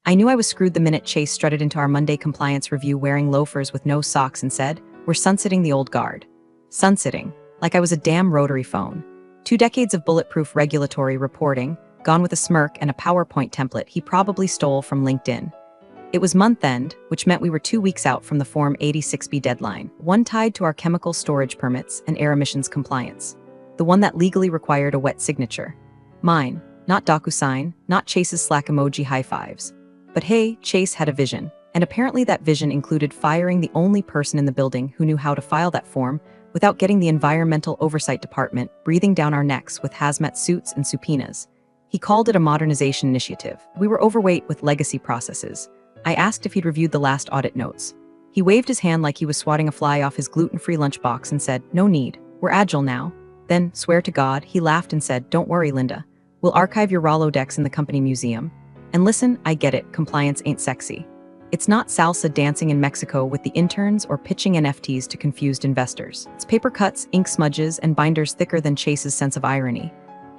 I knew I was screwed the minute Chase strutted into our Monday compliance review wearing loafers with no socks and said, "We're sunsetting the old guard." Sunsetting, like I was a damn rotary phone. 2 decades of bulletproof regulatory reporting, gone with a smirk and a PowerPoint template he probably stole from LinkedIn. It was month end, which meant we were 2 weeks out from the Form 86B deadline, one tied to our chemical storage permits and air emissions compliance. The one that legally required a wet signature. Mine, not DocuSign, not Chase's Slack emoji high fives. But hey, Chase had a vision, and apparently that vision included firing the only person in the building who knew how to file that form without getting the Environmental Oversight Department breathing down our necks with hazmat suits and subpoenas. He called it a modernization initiative. We were overweight with legacy processes. I asked if he'd reviewed the last audit notes. He waved his hand like he was swatting a fly off his gluten-free lunchbox and said, "No need. We're agile now." Then, swear to God, he laughed and said, "Don't worry, Linda. We'll archive your Rolodex in the company museum. And listen, I get it, compliance ain't sexy. It's not salsa dancing in Mexico with the interns or pitching NFTs to confused investors. It's paper cuts, ink smudges, and binders thicker than Chase's sense of irony.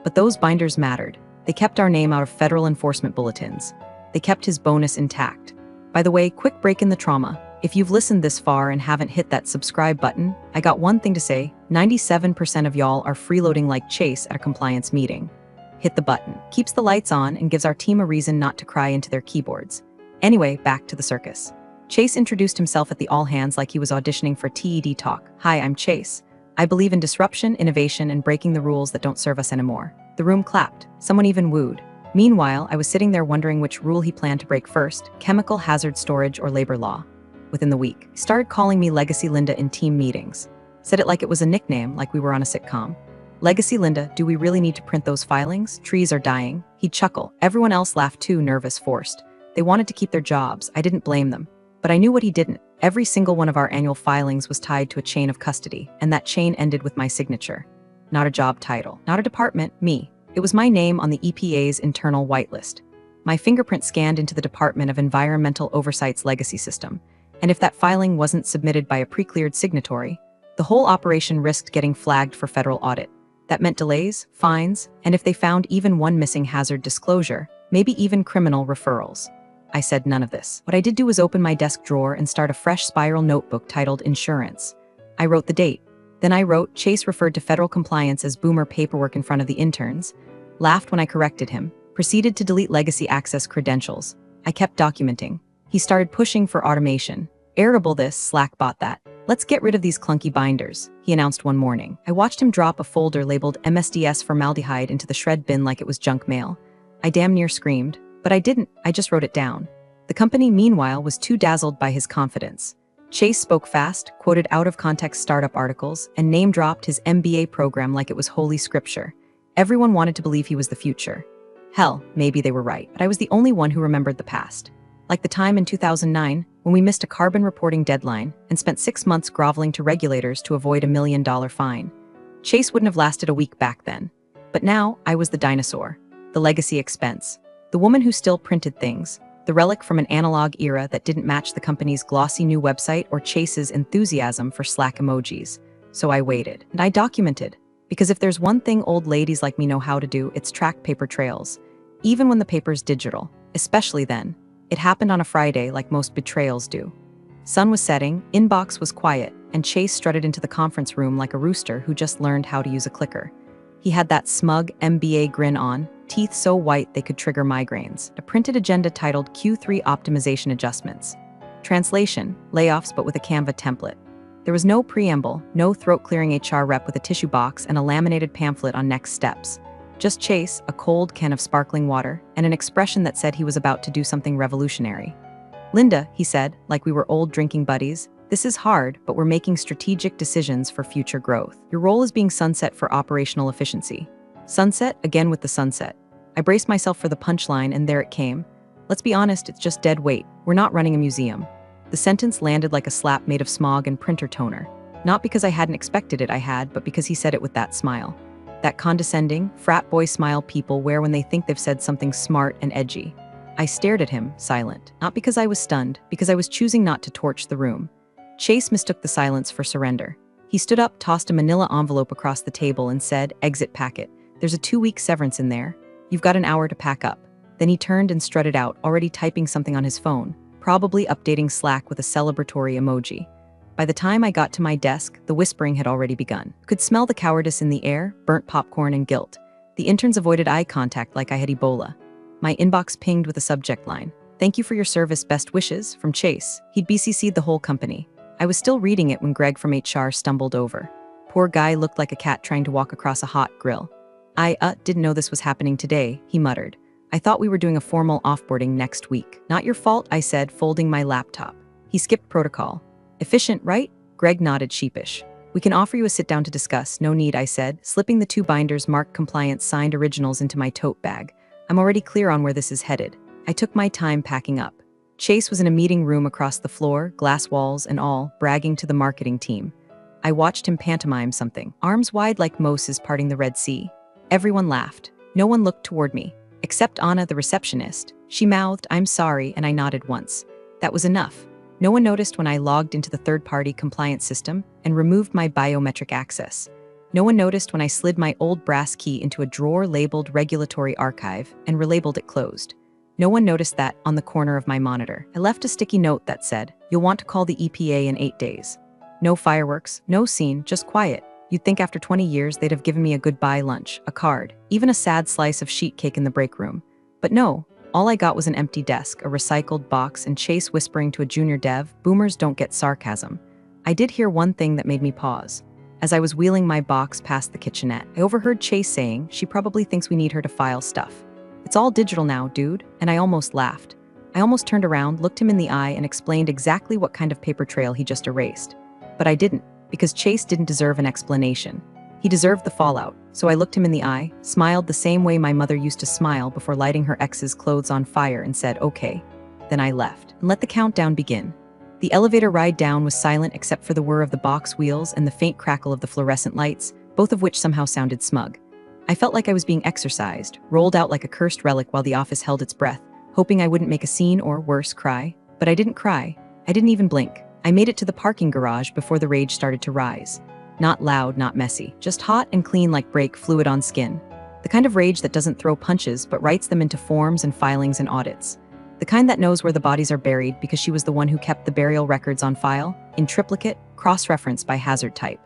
But those binders mattered. They kept our name out of federal enforcement bulletins. They kept his bonus intact. By the way, quick break in the trauma. If you've listened this far and haven't hit that subscribe button, I got one thing to say. 97% of y'all are freeloading like Chase at a compliance meeting. Hit the button. Keeps the lights on and gives our team a reason not to cry into their keyboards. Anyway, back to the circus. Chase introduced himself at the all-hands like he was auditioning for TED Talk. "Hi, I'm Chase. I believe in disruption, innovation, and breaking the rules that don't serve us anymore." The room clapped. Someone even wooed. Meanwhile, I was sitting there wondering which rule he planned to break first, chemical hazard storage or labor law. Within the week, he started calling me Legacy Linda in team meetings. Said it like it was a nickname, like we were on a sitcom. "Legacy Linda, do we really need to print those filings? Trees are dying." He'd chuckle. Everyone else laughed too, nervous, forced. They wanted to keep their jobs. I didn't blame them. But I knew what he didn't. Every single one of our annual filings was tied to a chain of custody, and that chain ended with my signature. Not a job title, not a department, me. It was my name on the EPA's internal whitelist. My fingerprint scanned into the Department of Environmental Oversight's legacy system. And if that filing wasn't submitted by a pre-cleared signatory, the whole operation risked getting flagged for federal audit. That meant delays, fines, and if they found even one missing hazard disclosure, maybe even criminal referrals. I said none of this. What I did do was open my desk drawer and start a fresh spiral notebook titled Insurance. I wrote the date. Then I wrote Chase referred to federal compliance as boomer paperwork in front of the interns, laughed when I corrected him, proceeded to delete legacy access credentials. I kept documenting. He started pushing for automation. "Airable this, Slack bot that. Let's get rid of these clunky binders," he announced one morning. I watched him drop a folder labeled MSDS formaldehyde into the shred bin like it was junk mail. I damn near screamed, but I didn't, I just wrote it down. The company, meanwhile, was too dazzled by his confidence. Chase spoke fast, quoted out-of-context startup articles, and name-dropped his MBA program like it was holy scripture. Everyone wanted to believe he was the future. Hell, maybe they were right, but I was the only one who remembered the past. Like the time in 2009, when we missed a carbon reporting deadline and spent 6 months groveling to regulators to avoid a $1 million fine. Chase wouldn't have lasted a week back then. But now, I was the dinosaur. The legacy expense. The woman who still printed things. The relic from an analog era that didn't match the company's glossy new website or Chase's enthusiasm for Slack emojis. So I waited, and I documented. Because if there's one thing old ladies like me know how to do, it's track paper trails. Even when the paper's digital. Especially then. It happened on a Friday like most betrayals do. Sun was setting, inbox was quiet, and Chase strutted into the conference room like a rooster who just learned how to use a clicker. He had that smug MBA grin on, teeth so white they could trigger migraines. A printed agenda titled Q3 Optimization Adjustments. Translation, layoffs but with a Canva template. There was no preamble, no throat-clearing HR rep with a tissue box and a laminated pamphlet on next steps. Just Chase, a cold can of sparkling water, and an expression that said he was about to do something revolutionary. "Linda," he said, like we were old drinking buddies, "this is hard, but we're making strategic decisions for future growth. Your role is being sunset for operational efficiency." Sunset, again with the sunset. I braced myself for the punchline, and there it came. "Let's be honest, it's just dead weight. We're not running a museum." The sentence landed like a slap made of smog and printer toner. Not because I hadn't expected it, but because he said it with that smile. That condescending, frat boy smile people wear when they think they've said something smart and edgy. I stared at him, silent. Not because I was stunned, because I was choosing not to torch the room. Chase mistook the silence for surrender. He stood up, tossed a manila envelope across the table and said, "Exit packet. There's a 2-week severance in there. You've got an hour to pack up." Then he turned and strutted out, already typing something on his phone, probably updating Slack with a celebratory emoji. By the time I got to my desk, the whispering had already begun. Could smell the cowardice in the air, burnt popcorn and guilt. The interns avoided eye contact like I had Ebola. My inbox pinged with a subject line. "Thank you for your service, best wishes," from Chase. He'd BCC'd the whole company. I was still reading it when Greg from HR stumbled over. Poor guy looked like a cat trying to walk across a hot grill. "I didn't know this was happening today," he muttered. "I thought we were doing a formal offboarding next week." "Not your fault," I said, folding my laptop. He skipped protocol. "Efficient, right?" Greg nodded sheepish. "We can offer you a sit-down to discuss." "No need," I said, slipping the 2 binders marked compliance signed originals into my tote bag. "I'm already clear on where this is headed." I took my time packing up. Chase was in a meeting room across the floor, glass walls and all, bragging to the marketing team. I watched him pantomime something, arms wide like Moses parting the Red Sea. Everyone laughed. No one looked toward me, except Anna, the receptionist. She mouthed, "I'm sorry," and I nodded once. That was enough. No one noticed when I logged into the third-party compliance system and removed my biometric access. No one noticed when I slid my old brass key into a drawer labeled Regulatory Archive and relabeled it closed. No one noticed that, on the corner of my monitor, I left a sticky note that said, "You'll want to call the EPA in 8 days. No fireworks, no scene, just quiet." You'd think after 20 years they'd have given me a goodbye lunch, a card, even a sad slice of sheet cake in the break room. But no, all I got was an empty desk, a recycled box, and Chase whispering to a junior dev, "Boomers don't get sarcasm." I did hear one thing that made me pause. As I was wheeling my box past the kitchenette, I overheard Chase saying, "She probably thinks we need her to file stuff. It's all digital now, dude," and I almost laughed. I almost turned around, looked him in the eye, and explained exactly what kind of paper trail he just erased. But I didn't, because Chase didn't deserve an explanation. He deserved the fallout, so I looked him in the eye, smiled the same way my mother used to smile before lighting her ex's clothes on fire and said, "Okay." Then I left, and let the countdown begin. The elevator ride down was silent except for the whir of the box wheels and the faint crackle of the fluorescent lights, both of which somehow sounded smug. I felt like I was being exorcised, rolled out like a cursed relic while the office held its breath, hoping I wouldn't make a scene or, worse, cry. But I didn't cry. I didn't even blink. I made it to the parking garage before the rage started to rise. Not loud, not messy, just hot and clean like brake fluid on skin. The kind of rage that doesn't throw punches but writes them into forms and filings and audits. The kind that knows where the bodies are buried because she was the one who kept the burial records on file, in triplicate, cross-referenced by hazard type.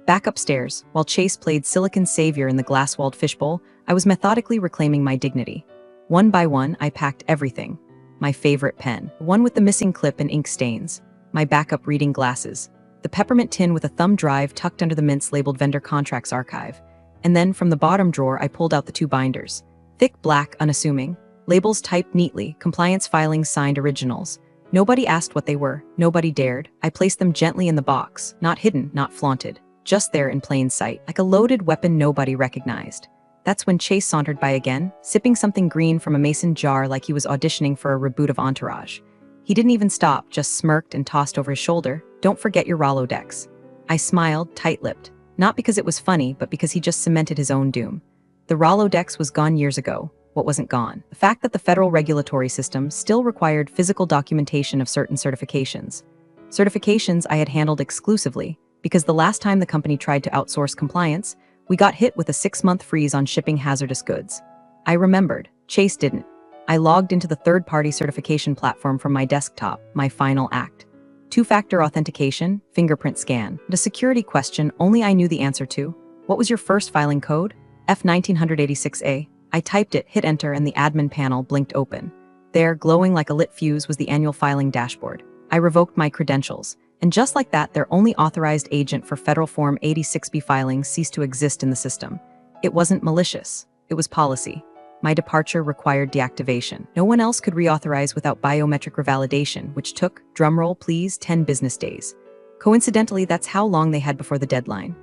Back upstairs, while Chase played Silicon Savior in the glass-walled fishbowl, I was methodically reclaiming my dignity. One by one, I packed everything. My favorite pen, the one with the missing clip and ink stains. My backup reading glasses. The peppermint tin with a thumb drive tucked under the mints labeled Vendor Contracts Archive. And then, from the bottom drawer, I pulled out the 2 binders. Thick, black, unassuming. Labels typed neatly, compliance filings signed originals. Nobody asked what they were, nobody dared. I placed them gently in the box, not hidden, not flaunted. Just there in plain sight, like a loaded weapon nobody recognized. That's when Chase sauntered by again, sipping something green from a mason jar like he was auditioning for a reboot of Entourage. He didn't even stop, just smirked and tossed over his shoulder, "Don't forget your Rolodex." I smiled, tight-lipped. Not because it was funny, but because he just cemented his own doom. The Rolodex was gone years ago. What wasn't gone? The fact that the federal regulatory system still required physical documentation of certain certifications. Certifications I had handled exclusively, because the last time the company tried to outsource compliance, we got hit with a 6-month freeze on shipping hazardous goods. I remembered. Chase didn't. I logged into the third-party certification platform from my desktop, my final act. 2-factor authentication, fingerprint scan, and a security question only I knew the answer to. "What was your first filing code?" "F1986A. I typed it, hit enter, and the admin panel blinked open. There, glowing like a lit fuse, was the annual filing dashboard. I revoked my credentials, and just like that, their only authorized agent for Federal Form 86B filings ceased to exist in the system. It wasn't malicious. It was policy. My departure required deactivation. No one else could reauthorize without biometric revalidation, which took, drumroll please, 10 business days. Coincidentally, that's how long they had before the deadline.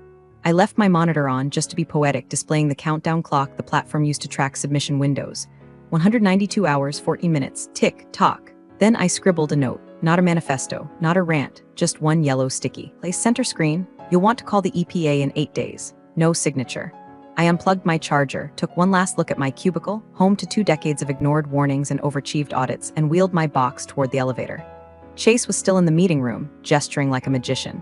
I left my monitor on just to be poetic, displaying the countdown clock the platform used to track submission windows. 192 hours, 14 minutes, tick, tock. Then I scribbled a note. Not a manifesto, not a rant, just one yellow sticky. Place center screen. "You'll want to call the EPA in 8 days. No signature." I unplugged my charger, took one last look at my cubicle, home to 2 decades of ignored warnings and overachieved audits, and wheeled my box toward the elevator. Chase was still in the meeting room, gesturing like a magician.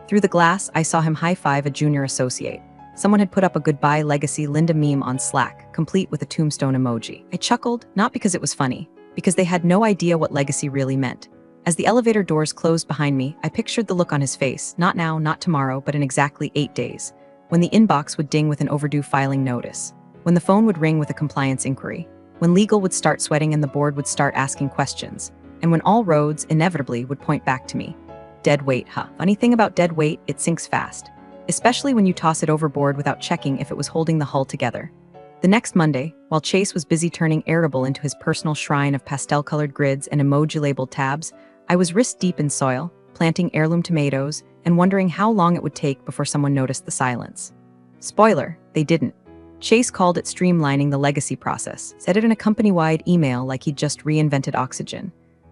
Through the glass, I saw him high-five a junior associate. Someone had put up a goodbye legacy Linda meme on Slack, complete with a tombstone emoji. I chuckled, not because it was funny, because they had no idea what legacy really meant. As the elevator doors closed behind me, I pictured the look on his face, not now, not tomorrow, but in exactly 8 days, when the inbox would ding with an overdue filing notice, when the phone would ring with a compliance inquiry, when legal would start sweating and the board would start asking questions, and when all roads, inevitably, would point back to me. Dead weight, huh? Funny thing about dead weight, it sinks fast, especially when you toss it overboard without checking if it was holding the hull together. The next Monday, while Chase was busy turning Airtable into his personal shrine of pastel-colored grids and emoji-labeled tabs, I was wrist-deep in soil, planting heirloom tomatoes, and wondering how long it would take before someone noticed the silence. Spoiler, they didn't. Chase called it streamlining the legacy process, said it in a company-wide email like he'd just reinvented oxygen.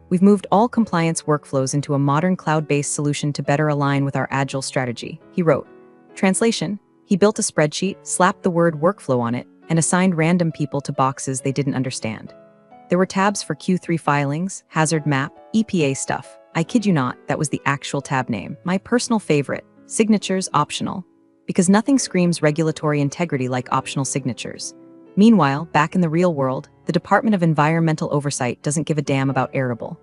We've moved all compliance workflows into a modern cloud-based solution to better align with our agile strategy, he wrote. Translation, he built a spreadsheet, slapped the word workflow on it, and assigned random people to boxes they didn't understand. There were tabs for Q3 filings, hazard map, EPA stuff. I kid you not, that was the actual tab name. My personal favorite, signatures optional. Because nothing screams regulatory integrity like optional signatures. Meanwhile, back in the real world, the Department of Environmental Oversight doesn't give a damn about Airtable.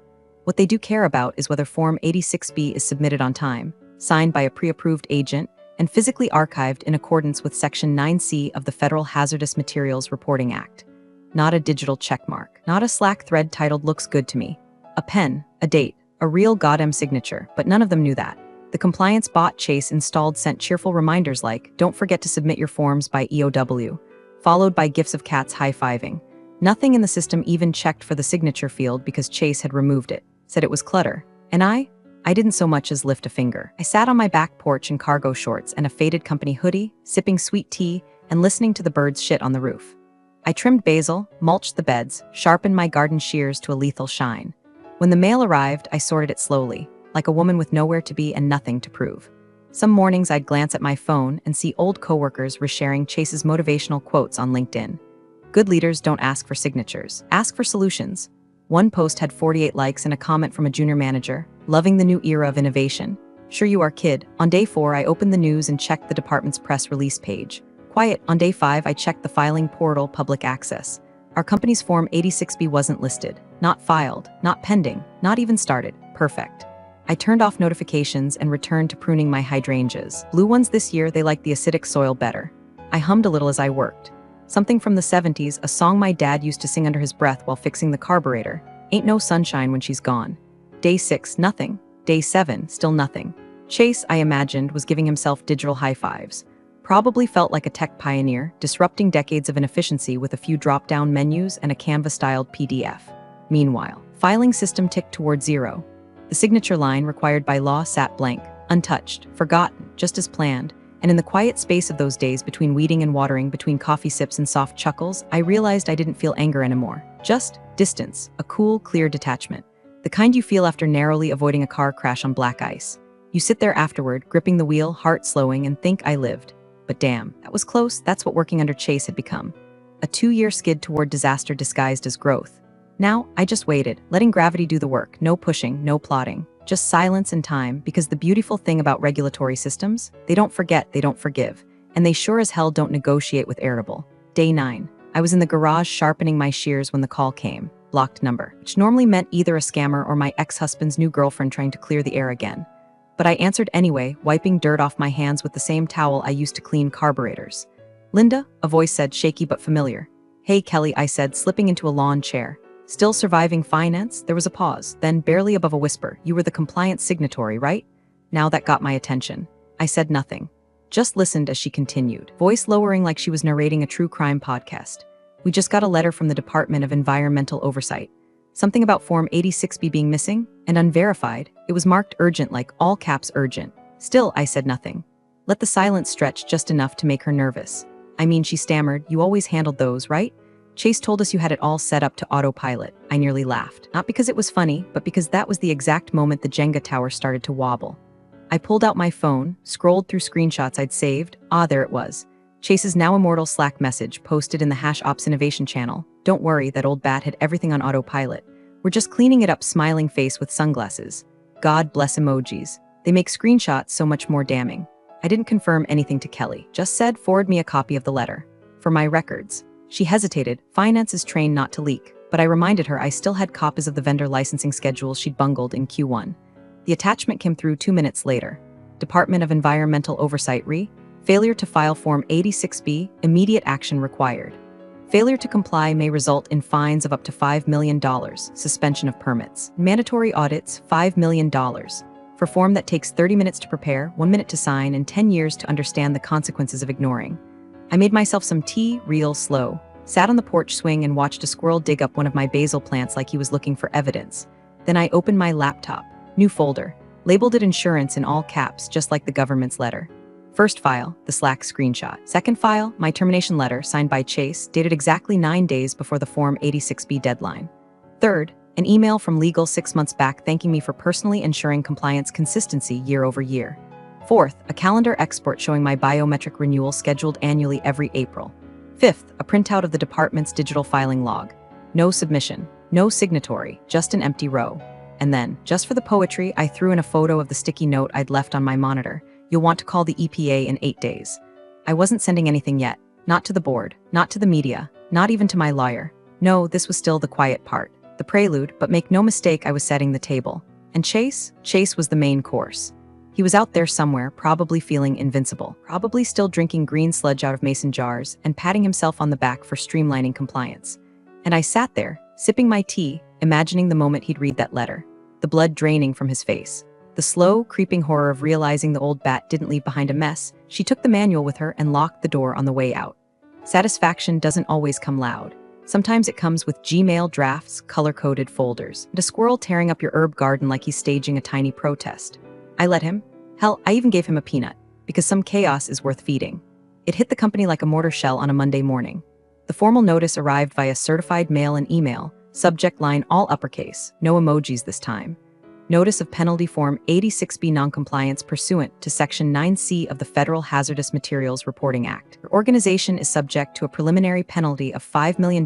What they do care about is whether Form 86B is submitted on time, signed by a pre-approved agent, and physically archived in accordance with Section 9C of the Federal Hazardous Materials Reporting Act. Not a digital checkmark, not a Slack thread titled "Looks good to me." A pen, a date, a real goddamn signature, but none of them knew that. The compliance bot Chase installed sent cheerful reminders like, "Don't forget to submit your forms by EOW," followed by gifs of cats high-fiving. Nothing in the system even checked for the signature field because Chase had removed it, said it was clutter. And I didn't so much as lift a finger. I sat on my back porch in cargo shorts and a faded company hoodie, sipping sweet tea and listening to the birds shit on the roof. I trimmed basil, mulched the beds, sharpened my garden shears to a lethal shine. When the mail arrived, I sorted it slowly, like a woman with nowhere to be and nothing to prove. Some mornings I'd glance at my phone and see old coworkers resharing Chase's motivational quotes on LinkedIn. Good leaders don't ask for signatures, ask for solutions. One post had 48 likes and a comment from a junior manager, loving the new era of innovation. Sure you are, kid. On day 4, I opened the news and checked the department's press release page. Quiet. On day 5, I checked the filing portal, public access. Our company's Form 86B wasn't listed, not filed, not pending, not even started. Perfect. I turned off notifications and returned to pruning my hydrangeas. Blue ones this year, they like the acidic soil better. I hummed a little as I worked. Something from the 70s, a song my dad used to sing under his breath while fixing the carburetor. Ain't no sunshine when she's gone. Day 6, nothing. Day 7, still nothing. Chase, I imagined, was giving himself digital high fives. Probably felt like a tech pioneer, disrupting decades of inefficiency with a few drop-down menus and a Canva-styled PDF. Meanwhile, filing system ticked toward 0. The signature line required by law sat blank, untouched, forgotten, just as planned. And in the quiet space of those days between weeding and watering, between coffee sips and soft chuckles, I realized I didn't feel anger anymore. Just distance, a cool, clear detachment. The kind you feel after narrowly avoiding a car crash on black ice. You sit there afterward, gripping the wheel, heart slowing, and think I lived. But damn, that was close. That's what working under Chase had become. A 2-year skid toward disaster disguised as growth. Now, I just waited, letting gravity do the work. No pushing, no plotting. Just silence and time, because the beautiful thing about regulatory systems, they don't forget, they don't forgive, and they sure as hell don't negotiate with Airtable. Day 9. I was in the garage sharpening my shears when the call came. Blocked number, which normally meant either a scammer or my ex-husband's new girlfriend trying to clear the air again. But I answered anyway, wiping dirt off my hands with the same towel I used to clean carburetors. Linda, a voice said, shaky but familiar. Hey, Kelly, I said, slipping into a lawn chair. Still surviving finance? There was a pause, then barely above a whisper. You were the compliance signatory, right? Now that got my attention. I said nothing. Just listened as she continued, voice lowering like she was narrating a true crime podcast. We just got a letter from the Department of Environmental Oversight. Something about Form 86B being missing and unverified. It was marked urgent, like all caps urgent. Still, I said nothing. Let the silence stretch just enough to make her nervous. I mean, she stammered, you always handled those, right? Chase told us you had it all set up to autopilot. I nearly laughed. Not because it was funny, but because that was the exact moment the Jenga tower started to wobble. I pulled out my phone, scrolled through screenshots I'd saved. There it was. Chase's now immortal Slack message posted in the #Ops Innovation channel. Don't worry, that old bat had everything on autopilot. We're just cleaning it up, smiling face with sunglasses. God bless emojis. They make screenshots so much more damning. I didn't confirm anything to Kelly, just said forward me a copy of the letter. For my records. She hesitated, finance is trained not to leak, but I reminded her I still had copies of the vendor licensing schedules she'd bungled in Q1. The attachment came through 2 minutes later. Department of Environmental Oversight failure to file Form 86B, immediate action required. Failure to comply may result in fines of up to $5 million, suspension of permits. Mandatory audits, $5 million. For form that takes 30 minutes to prepare, 1 minute to sign, and 10 years to understand the consequences of ignoring. I made myself some tea, real slow, sat on the porch swing and watched a squirrel dig up one of my basil plants like he was looking for evidence. Then I opened my laptop, new folder, labeled it insurance in all caps just like the government's letter. First file, the Slack screenshot. Second file, my termination letter signed by Chase, dated exactly 9 days before the Form 86B deadline. Third, an email from legal 6 months back thanking me for personally ensuring compliance consistency year over year. Fourth, a calendar export showing my biometric renewal scheduled annually every April. Fifth, a printout of the department's digital filing log. No submission, no signatory, just an empty row. And then, just for the poetry, I threw in a photo of the sticky note I'd left on my monitor. You'll want to call the EPA in 8 days. I wasn't sending anything yet. Not to the board, not to the media, not even to my lawyer. No, this was still the quiet part, the prelude, but make no mistake, I was setting the table. And Chase was the main course. He was out there somewhere, probably feeling invincible, probably still drinking green sludge out of mason jars and patting himself on the back for streamlining compliance. And I sat there, sipping my tea, imagining the moment he'd read that letter, the blood draining from his face. The slow, creeping horror of realizing the old bat didn't leave behind a mess. She took the manual with her and locked the door on the way out. Satisfaction doesn't always come loud. Sometimes it comes with Gmail drafts, color-coded folders, and a squirrel tearing up your herb garden like he's staging a tiny protest. I let him. Hell, I even gave him a peanut, because some chaos is worth feeding. It hit the company like a mortar shell on a Monday morning. The formal notice arrived via certified mail and email, subject line all uppercase, no emojis this time. Notice of penalty Form 86B noncompliance pursuant to Section 9C of the Federal Hazardous Materials Reporting Act. Your organization is subject to a preliminary penalty of $5 million,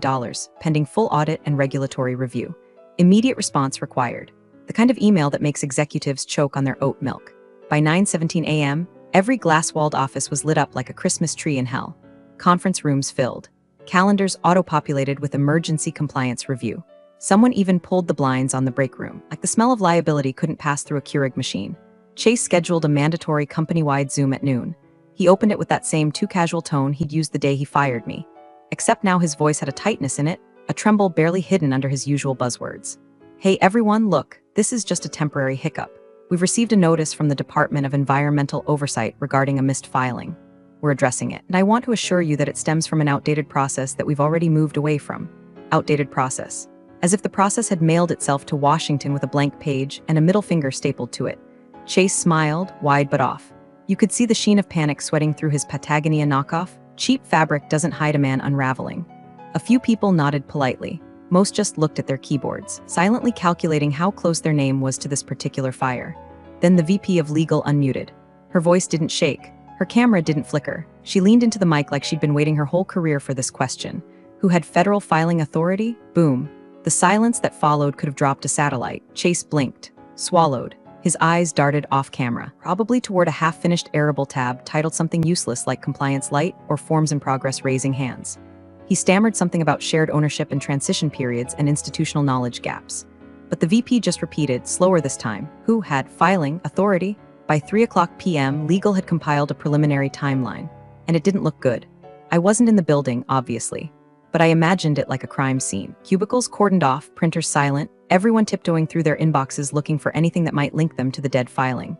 pending full audit and regulatory review. Immediate response required. The kind of email that makes executives choke on their oat milk. By 9:17 a.m., every glass-walled office was lit up like a Christmas tree in hell. Conference rooms filled. Calendars auto-populated with emergency compliance review. Someone even pulled the blinds on the break room, like the smell of liability couldn't pass through a Keurig machine. Chase scheduled a mandatory company-wide Zoom at noon. He opened it with that same too-casual tone he'd used the day he fired me. Except now his voice had a tightness in it, a tremble barely hidden under his usual buzzwords. Hey everyone, look, this is just a temporary hiccup. We've received a notice from the Department of Environmental Oversight regarding a missed filing. We're addressing it, and I want to assure you that it stems from an outdated process that we've already moved away from. Outdated process. As if the process had mailed itself to Washington with a blank page and a middle finger stapled to it. Chase smiled, wide but off. You could see the sheen of panic sweating through his Patagonia knockoff. Cheap fabric doesn't hide a man unraveling. A few people nodded politely. Most just looked at their keyboards, silently calculating how close their name was to this particular fire. Then the VP of Legal unmuted. Her voice didn't shake. Her camera didn't flicker. She leaned into the mic like she'd been waiting her whole career for this question. Who had federal filing authority? Boom. The silence that followed could have dropped a satellite. Chase blinked, swallowed. His eyes darted off camera, probably toward a half-finished Arable tab titled something useless like Compliance Light or Forms in Progress Raising Hands. He stammered something about shared ownership and transition periods and institutional knowledge gaps. But the VP just repeated, slower this time, who had filing authority? By 3:00 p.m., legal had compiled a preliminary timeline, and it didn't look good. I wasn't in the building, obviously, but I imagined it like a crime scene. Cubicles cordoned off, printers silent, everyone tiptoeing through their inboxes looking for anything that might link them to the dead filing.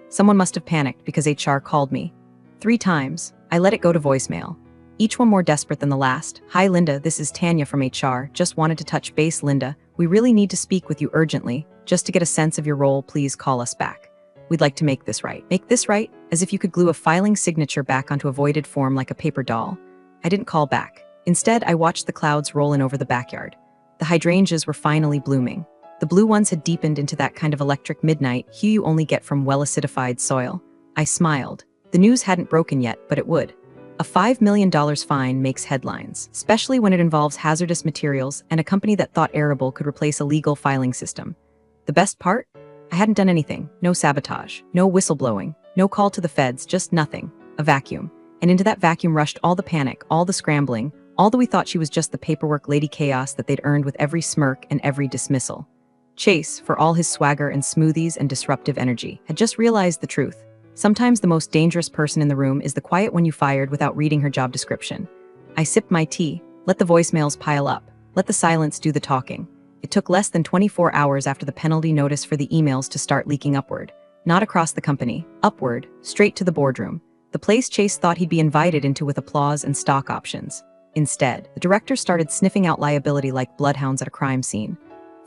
Someone must have panicked because HR called me. 3 times. I let it go to voicemail. Each one more desperate than the last. Hi Linda, this is Tanya from HR. Just wanted to touch base, Linda. We really need to speak with you urgently. Just to get a sense of your role, please call us back. We'd like to make this right. Make this right? As if you could glue a filing signature back onto a voided form like a paper doll. I didn't call back. Instead, I watched the clouds roll in over the backyard. The hydrangeas were finally blooming. The blue ones had deepened into that kind of electric midnight hue you only get from well-acidified soil. I smiled. The news hadn't broken yet, but it would. A $5 million fine makes headlines, especially when it involves hazardous materials and a company that thought Arable could replace a legal filing system. The best part? I hadn't done anything. No sabotage, no whistleblowing, No call to the feds, just nothing. A vacuum. And into that vacuum rushed all the panic, all the scrambling, although we thought she was just the paperwork lady chaos that they'd earned with every smirk and every dismissal. Chase, for all his swagger and smoothies and disruptive energy, had just realized the truth. Sometimes the most dangerous person in the room is the quiet one you fired without reading her job description. I sipped my tea, let the voicemails pile up, let the silence do the talking. It took less than 24 hours after the penalty notice for the emails to start leaking upward. Not across the company, upward, straight to the boardroom. The place Chase thought he'd be invited into with applause and stock options. Instead, the director started sniffing out liability like bloodhounds at a crime scene.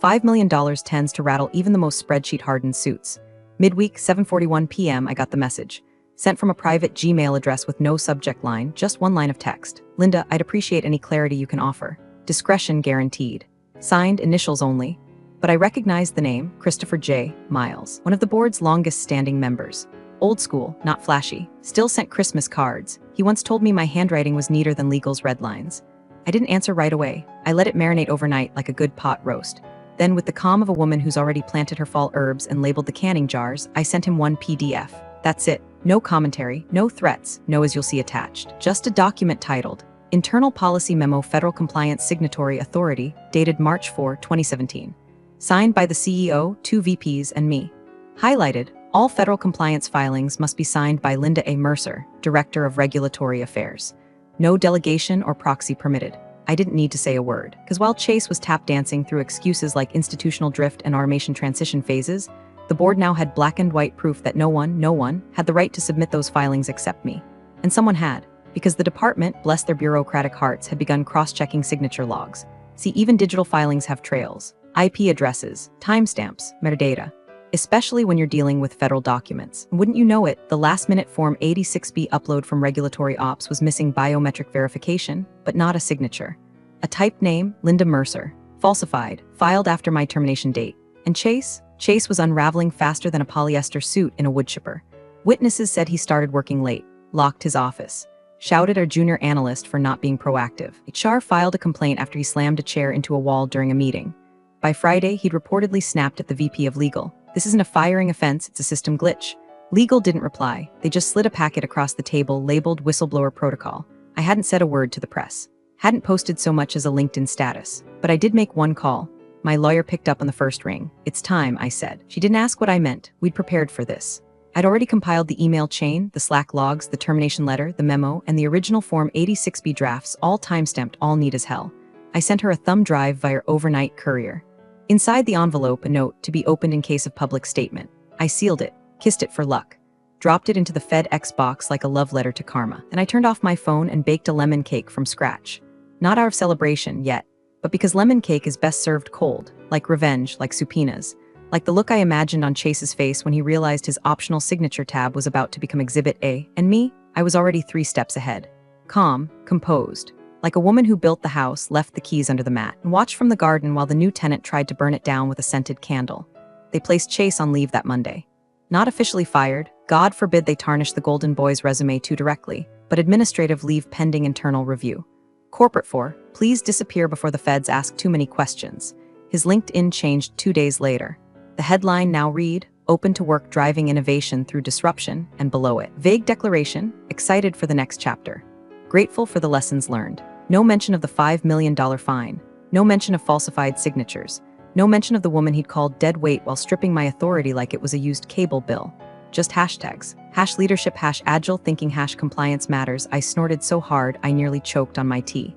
$5 million tends to rattle even the most spreadsheet-hardened suits. Midweek, 7:41 p.m. I got the message. Sent from a private Gmail address with no subject line, just one line of text. Linda, I'd appreciate any clarity you can offer. Discretion guaranteed. Signed, initials only. But I recognized the name, Christopher J. Miles, one of the board's longest-standing members. Old school, not flashy. Still sent Christmas cards. He once told me my handwriting was neater than legal's red lines. I didn't answer right away. I let it marinate overnight like a good pot roast. Then, with the calm of a woman who's already planted her fall herbs and labeled the canning jars, I sent him one PDF. That's it. No commentary, no threats, no as you'll see attached. Just a document titled, Internal Policy Memo Federal Compliance Signatory Authority, dated March 4, 2017. Signed by the CEO, 2 VPs, and me. Highlighted, all federal compliance filings must be signed by Linda A. Mercer, Director of Regulatory Affairs. No delegation or proxy permitted. I didn't need to say a word, because while Chase was tap dancing through excuses like institutional drift and automation transition phases, the board now had black and white proof that no one, had the right to submit those filings except me. And someone had, because the department, bless their bureaucratic hearts, had begun cross-checking signature logs. See, even digital filings have trails, IP addresses, timestamps, metadata. Especially when you're dealing with federal documents. Wouldn't you know it, the last-minute Form 86B upload from Regulatory Ops was missing biometric verification, but not a signature. A typed name, Linda Mercer. Falsified, filed after my termination date. And Chase was unraveling faster than a polyester suit in a woodchipper. Witnesses said he started working late, locked his office, shouted our junior analyst for not being proactive. HR filed a complaint after he slammed a chair into a wall during a meeting. By Friday, he'd reportedly snapped at the VP of Legal. This isn't a firing offense, it's a system glitch. Legal didn't reply. They just slid a packet across the table labeled whistleblower protocol. I hadn't said a word to the press. Hadn't posted so much as a LinkedIn status. But I did make one call. My lawyer picked up on the first ring. It's time, I said. She didn't ask what I meant. We'd prepared for this. I'd already compiled the email chain, the Slack logs, the termination letter, the memo, and the original Form 86B drafts, all timestamped, all neat as hell. I sent her a thumb drive via overnight courier. Inside the envelope, a note to be opened in case of public statement. I sealed it, kissed it for luck, dropped it into the FedEx box like a love letter to karma. Then I turned off my phone and baked a lemon cake from scratch. Not out of celebration yet, but because lemon cake is best served cold, like revenge, like subpoenas, like the look I imagined on Chase's face when he realized his optional signature tab was about to become Exhibit A, and me, I was already 3 steps ahead. Calm, composed. Like a woman who built the house, left the keys under the mat, and watched from the garden while the new tenant tried to burn it down with a scented candle. They placed Chase on leave that Monday. Not officially fired, God forbid they tarnish the Golden Boy's resume too directly, but administrative leave pending internal review. Corporate for, please disappear before the feds ask too many questions. His LinkedIn changed 2 days later. The headline now read, Open to Work Driving Innovation Through Disruption, and below it, vague declaration, excited for the next chapter. Grateful for the lessons learned. No mention of the $5 million fine. No mention of falsified signatures. No mention of the woman he'd called dead weight while stripping my authority like it was a used cable bill. Just hashtags. #leadership, #agile thinking, #compliance matters. I snorted so hard I nearly choked on my tea.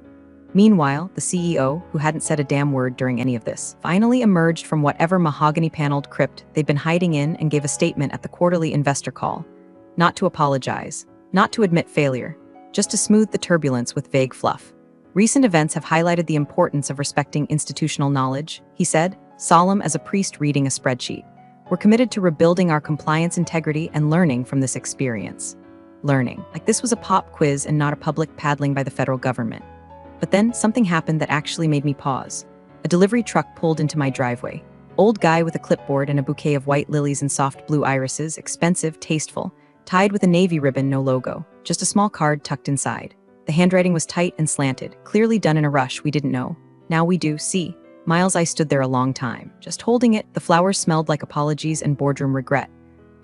Meanwhile, the CEO, who hadn't said a damn word during any of this, finally emerged from whatever mahogany-paneled crypt they'd been hiding in and gave a statement at the quarterly investor call. Not to apologize. Not to admit failure. Just to smooth the turbulence with vague fluff. Recent events have highlighted the importance of respecting institutional knowledge, he said, solemn as a priest reading a spreadsheet. We're committed to rebuilding our compliance integrity and learning from this experience. Learning. Like this was a pop quiz and not a public paddling by the federal government. But then something happened that actually made me pause. A delivery truck pulled into my driveway. Old guy with a clipboard and a bouquet of white lilies and soft blue irises, expensive, tasteful, tied with a navy ribbon, no logo, just a small card tucked inside. The handwriting was tight and slanted, clearly done in a rush we didn't know. Now we do, see. Miles, I stood there a long time, just holding it. The flowers smelled like apologies and boardroom regret.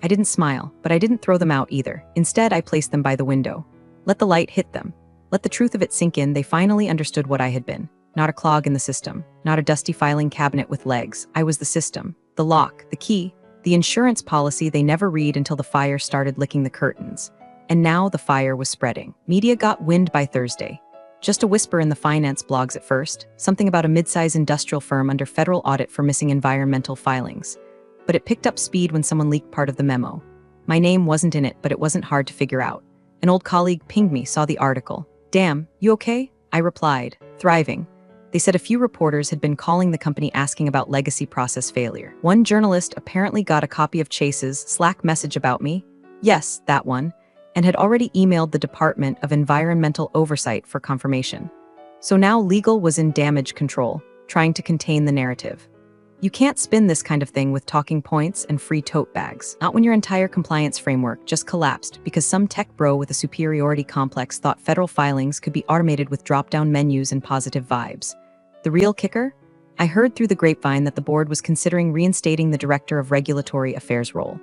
I didn't smile, but I didn't throw them out either. Instead, I placed them by the window. Let the light hit them. Let the truth of it sink in. They finally understood what I had been. Not a clog in the system, not a dusty filing cabinet with legs. I was the system, the lock, the key, the insurance policy they never read until the fire started licking the curtains. And now the fire was spreading. Media got wind by Thursday. Just a whisper in the finance blogs at first, something about a mid-size industrial firm under federal audit for missing environmental filings. But it picked up speed when someone leaked part of the memo. My name wasn't in it, but it wasn't hard to figure out. An old colleague pinged me, saw the article. "Damn, you okay?" I replied, thriving. They said a few reporters had been calling the company asking about legacy process failure. One journalist apparently got a copy of Chase's Slack message about me. Yes, that one. And had already emailed the Department of Environmental Oversight for confirmation. So now legal was in damage control, trying to contain the narrative. You can't spin this kind of thing with talking points and free tote bags. Not when your entire compliance framework just collapsed because some tech bro with a superiority complex thought federal filings could be automated with drop-down menus and positive vibes. The real kicker? I heard through the grapevine that the board was considering reinstating the Director of Regulatory Affairs role.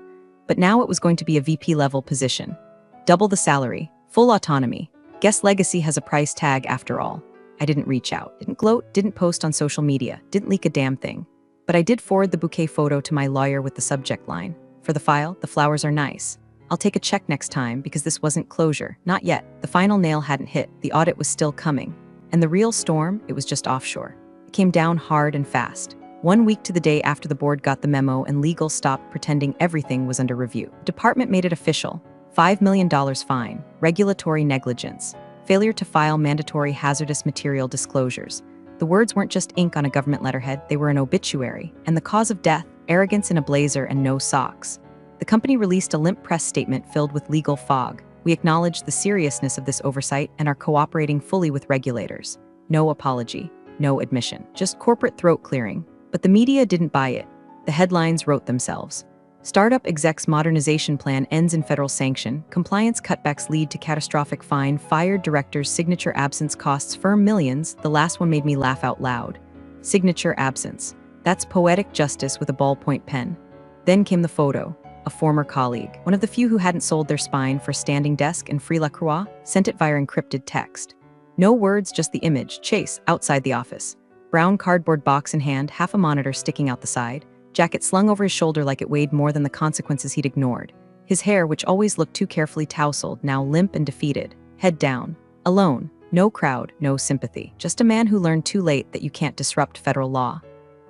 But now it was going to be a VP-level position. Double the salary, full autonomy. Guess legacy has a price tag after all. I didn't reach out, didn't gloat, didn't post on social media, didn't leak a damn thing. But I did forward the bouquet photo to my lawyer with the subject line. For the file, the flowers are nice. I'll take a check next time because this wasn't closure. Not yet. The final nail hadn't hit. The audit was still coming. And the real storm, it was just offshore. It came down hard and fast. 1 week to the day after the board got the memo and legal stopped pretending everything was under review. The department made it official. $5 million fine, regulatory negligence, failure to file mandatory hazardous material disclosures. The words weren't just ink on a government letterhead, they were an obituary. And the cause of death, arrogance in a blazer and no socks. The company released a limp press statement filled with legal fog. We acknowledge the seriousness of this oversight and are cooperating fully with regulators. No apology, no admission, just corporate throat clearing. But the media didn't buy it. The headlines wrote themselves. Startup exec's modernization plan ends in federal sanction. Compliance cutbacks lead to catastrophic fine. Fired director's signature absence costs firm millions. The last one made me laugh out loud. Signature absence. That's poetic justice with a ballpoint pen. Then came the photo. A former colleague, one of the few who hadn't sold their spine for a standing desk in Free La Croix, sent it via encrypted text. No words, just the image. Chase, outside the office. Brown cardboard box in hand, half a monitor sticking out the side. Jacket slung over his shoulder like it weighed more than the consequences he'd ignored. His hair, which always looked too carefully tousled, now limp and defeated. Head down. Alone. No crowd, no sympathy. Just a man who learned too late that you can't disrupt federal law.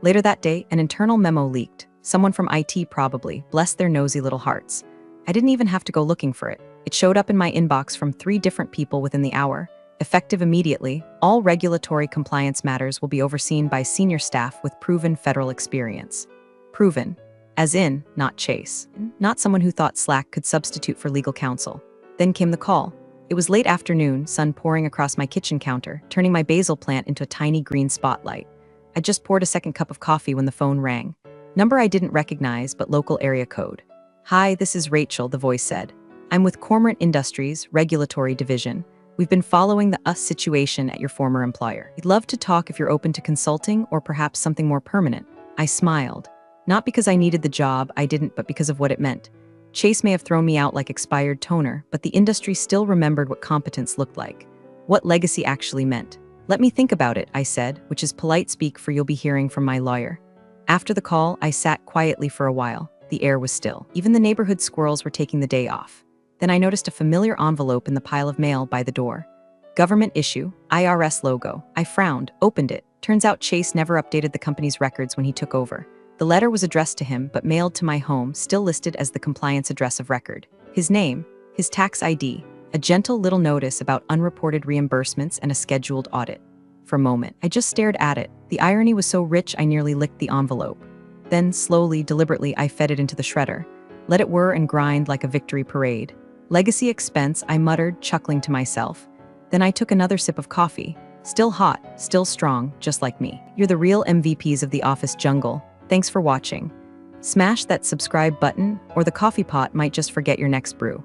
Later that day, an internal memo leaked. Someone from IT probably. Bless their nosy little hearts. I didn't even have to go looking for it. It showed up in my inbox from 3 different people within the hour. Effective immediately, all regulatory compliance matters will be overseen by senior staff with proven federal experience. Proven. As in, not Chase. Not someone who thought Slack could substitute for legal counsel. Then came the call. It was late afternoon, sun pouring across my kitchen counter, turning my basil plant into a tiny green spotlight. I just poured a second cup of coffee when the phone rang. Number I didn't recognize, but local area code. "Hi, this is Rachel," the voice said. "I'm with Cormorant Industries, Regulatory Division. We've been following the situation at your former employer. We'd love to talk if you're open to consulting or perhaps something more permanent." I smiled. Not because I needed the job, I didn't, but because of what it meant. Chase may have thrown me out like expired toner, but the industry still remembered what competence looked like. What legacy actually meant. "Let me think about it," I said, which is polite speak for you'll be hearing from my lawyer. After the call, I sat quietly for a while. The air was still. Even the neighborhood squirrels were taking the day off. Then I noticed a familiar envelope in the pile of mail by the door. Government issue, IRS logo. I frowned, opened it. Turns out Chase never updated the company's records when he took over. The letter was addressed to him, but mailed to my home, still listed as the compliance address of record. His name, his tax ID, a gentle little notice about unreported reimbursements and a scheduled audit. For a moment, I just stared at it. The irony was so rich I nearly licked the envelope. Then, slowly, deliberately, I fed it into the shredder. Let it whir and grind like a victory parade. "Legacy expense," I muttered, chuckling to myself. Then I took another sip of coffee. Still hot, still strong, just like me. You're the real MVPs of the office jungle. Thanks for watching. Smash that subscribe button, or the coffee pot might just forget your next brew.